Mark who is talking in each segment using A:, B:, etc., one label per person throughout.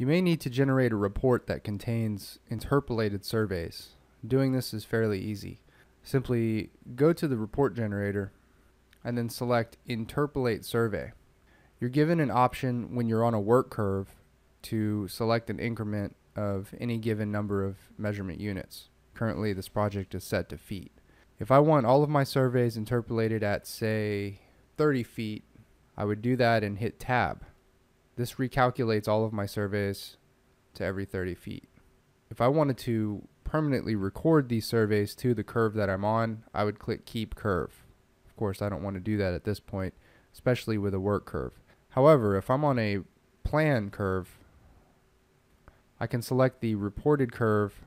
A: You may need to generate a report that contains interpolated surveys. Doing this is fairly easy. Simply go to the report generator and then select Interpolate Survey. You're given an option when you're on a work curve to select an increment of any given number of measurement units. Currently, this project is set to feet. If I want all of my surveys interpolated at, say, 30 feet, I would do that and hit Tab. This recalculates all of my surveys to every 30 feet. If I wanted to permanently record these surveys to the curve that I'm on, I would click Keep Curve. Of course, I don't want to do that at this point, especially with a work curve. However, if I'm on a plan curve, I can select the reported curve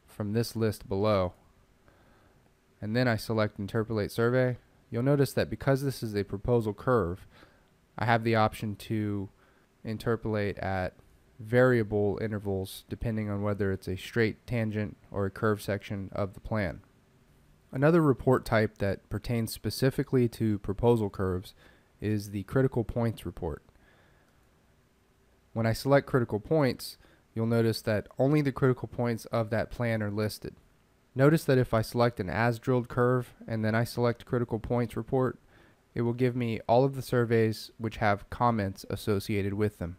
A: from this list below, and then I select Interpolate Survey. You'll notice that because this is a proposal curve, I have the option to interpolate at variable intervals depending on whether it's a straight tangent or a curved section of the plan. Another report type that pertains specifically to proposal curves is the critical points report. When I select critical points, you'll notice that only the critical points of that plan are listed. Notice that if I select an as-drilled curve and then I select critical points report, it will give me all of the surveys which have comments associated with them.